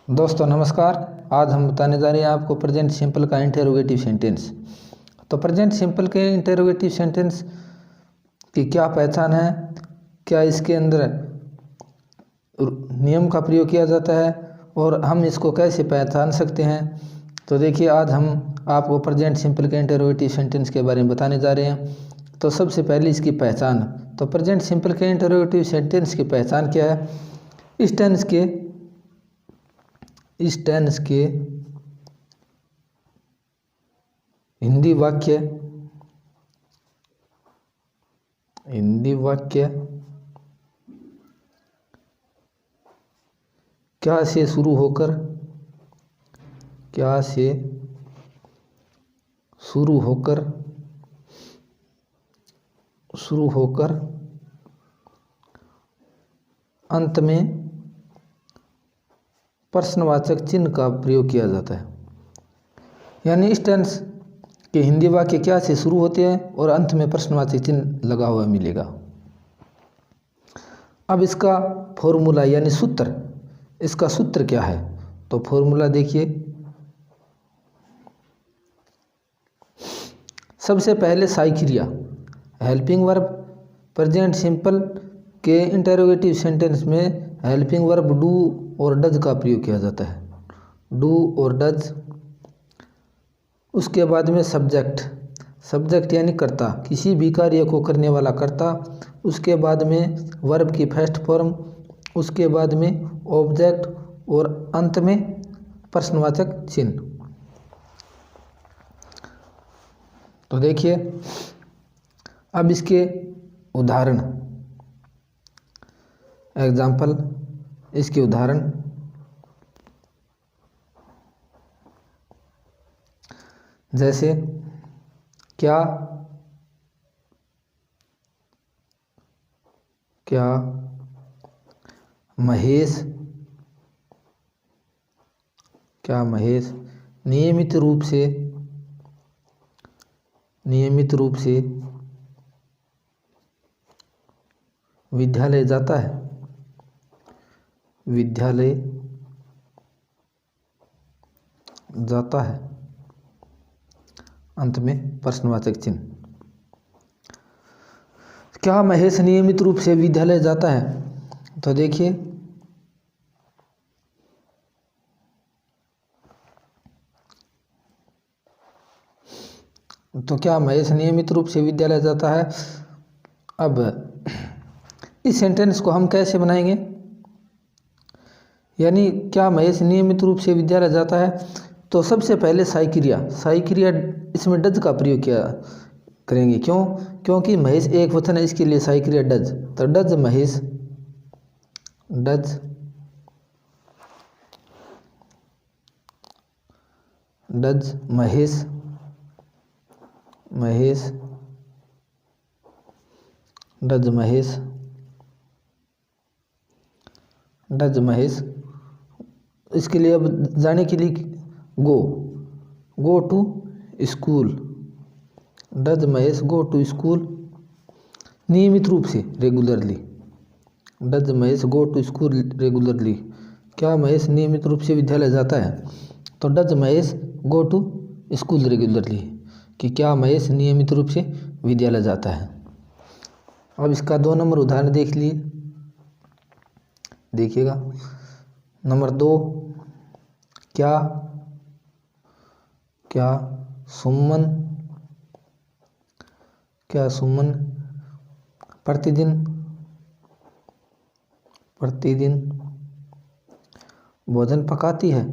दोस्तों नमस्कार। आज हम बताने जा रहे हैं आपको प्रेजेंट सिंपल का इंटेरोगेटिव सेंटेंस। तो प्रेजेंट सिंपल के इंटेरोगेटिव सेंटेंस की क्या पहचान है, क्या इसके अंदर नियम का प्रयोग किया जाता है और हम इसको कैसे पहचान सकते हैं। तो देखिए, आज हम आपको प्रेजेंट सिंपल के इंटेरोगेटिव सेंटेंस के बारे में बताने जा रहे हैं। तो सबसे पहले इसकी पहचान। तो प्रेजेंट सिंपल के इंटेरोगेटिव सेंटेंस की पहचान क्या है। इस टेंस के हिंदी वाक्य क्या से शुरू होकर अंत में प्रश्नवाचक चिन्ह का प्रयोग किया जाता है। यानी इस टेंस के हिंदी वाक्य क्या से शुरू होते हैं और अंत में प्रश्नवाचक चिन्ह लगा हुआ मिलेगा। अब इसका फॉर्मूला यानी सूत्र, इसका सूत्र क्या है। तो फॉर्मूला देखिए, सबसे पहले साई क्रिया हेल्पिंग वर्ब। प्रेजेंट सिंपल के इंटेरोगेटिव सेंटेंस में हेल्पिंग वर्ब डू और डज का प्रयोग किया जाता है, डू और डज। उसके बाद में सब्जेक्ट यानी कर्ता, किसी भी कार्य को करने वाला कर्ता। उसके बाद में वर्ब की फर्स्ट फॉर्म, उसके बाद में ऑब्जेक्ट और अंत में प्रश्नवाचक चिन्ह। तो देखिए, अब इसके उदाहरण, एग्जाम्पल, इसके उदाहरण जैसे क्या महेश नियमित रूप से विद्यालय जाता है। अंत में प्रश्नवाचक चिन्ह। क्या महेश नियमित रूप से विद्यालय जाता है। तो देखिए, तो क्या महेश नियमित रूप से विद्यालय जाता है। अब इस सेंटेंस को हम कैसे बनाएंगे, यानी क्या महेश नियमित रूप से विद्यालय जाता है। तो सबसे पहले साई क्रिया इसमें डज का प्रयोग किया करेंगे। क्योंकि महेश एक वचन है, इसके लिए साई क्रिया डज। तो डज महेश इसके लिए अब जाने के लिए go to school. Does Mahesh go to school नियमित रूप से, regularly. Does Mahesh go to school regularly. क्या महेश नियमित रूप से विद्यालय जाता है। तो does Mahesh go to school regularly, कि क्या महेश नियमित रूप से विद्यालय जाता है। अब इसका 2 नंबर उदाहरण देखिएगा। नंबर 2, क्या सुमन प्रतिदिन भोजन पकाती है।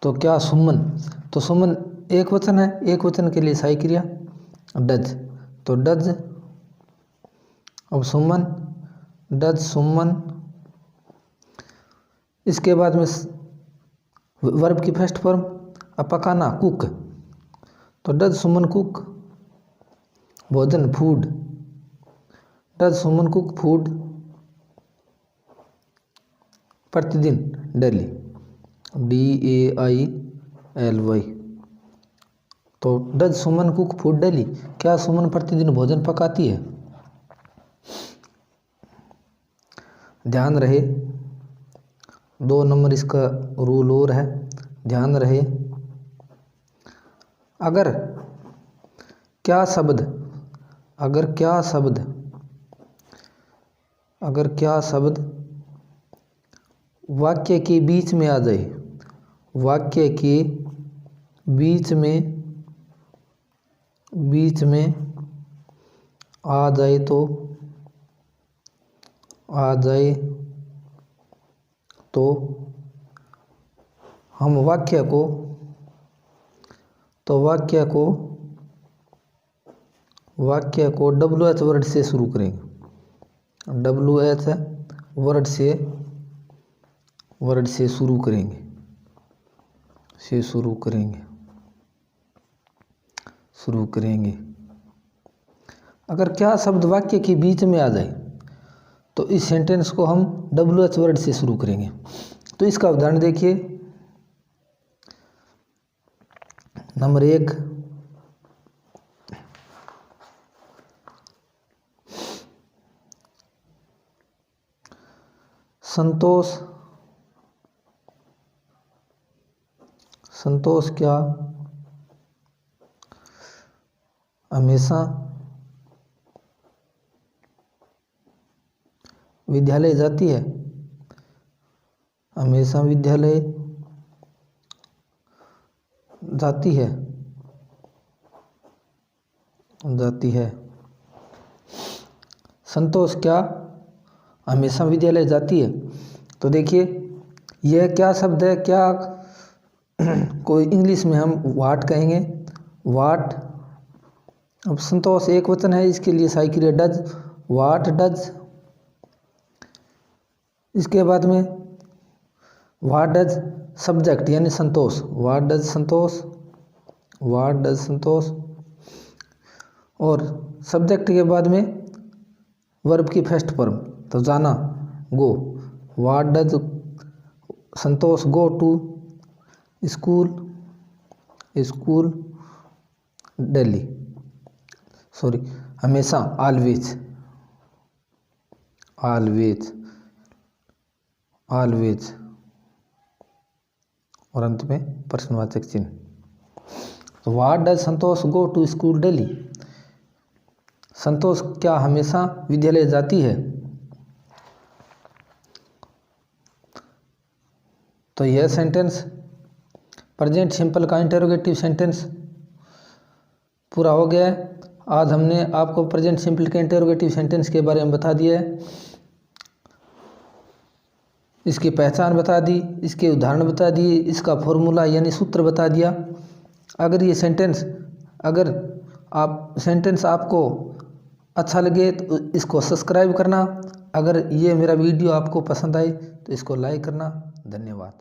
तो क्या सुमन एक वचन है, एक वचन के लिए साई क्रिया डज। तो डज, अब डज सुमन। इसके बाद में वर्ब की फर्स्ट फॉर्म, अब पकाना कुक। तो डज सुमन कुक भोजन food. Does Suman cook food प्रतिदिन डेली, DAILY। तो does Suman cook food daily, क्या सुमन प्रतिदिन भोजन पकाती है। ध्यान रहे 2 नंबर इसका रूल और है, ध्यान रहे अगर क्या शब्द वाक्य के बीच में आ जाए, वाक्य के बीच में आ जाए तो हम वाक्य को WH वर्ड से शुरू करेंगे, WH वर्ड से शुरू करेंगे। अगर क्या शब्द वाक्य के बीच में आ जाए तो इस सेंटेंस को हम WH वर्ड से शुरू करेंगे। तो इसका उदाहरण देखिए, नंबर 1, संतोष क्या हमेशा विद्यालय जाती है। हमेशा विद्यालय जाती है। संतोष क्या हमेशा विद्यालय जाती है। तो देखिए यह क्या शब्द है, क्या कोई इंग्लिश में हम वाट कहेंगे, वाट। अब संतोष एक वचन है, इसके लिए सही क्रिया डज, वाट डज। इसके बाद में वाट डज सब्जेक्ट यानी संतोष, वाट डज संतोष। और सब्जेक्ट के बाद में वर्ब की फर्स्ट फॉर्म, तो जाना go, what does Santosh go to school daily, हमेशा ऑलवेज और अंत में प्रश्नवाचक चिन्ह। तो what does Santosh go to school daily, संतोष क्या हमेशा विद्यालय जाती है। तो यह सेंटेंस प्रेजेंट सिंपल का इंटरोगेटिव सेंटेंस पूरा हो गया है। आज हमने आपको प्रेजेंट सिंपल के इंटरोगेटिव सेंटेंस के बारे में बता दिया है, इसकी पहचान बता दी, इसके उदाहरण बता दिए, इसका फॉर्मूला यानी सूत्र बता दिया। अगर ये सेंटेंस आपको अच्छा लगे तो इसको सब्सक्राइब करना। अगर ये मेरा वीडियो आपको पसंद आए तो इसको लाइक करना। धन्यवाद।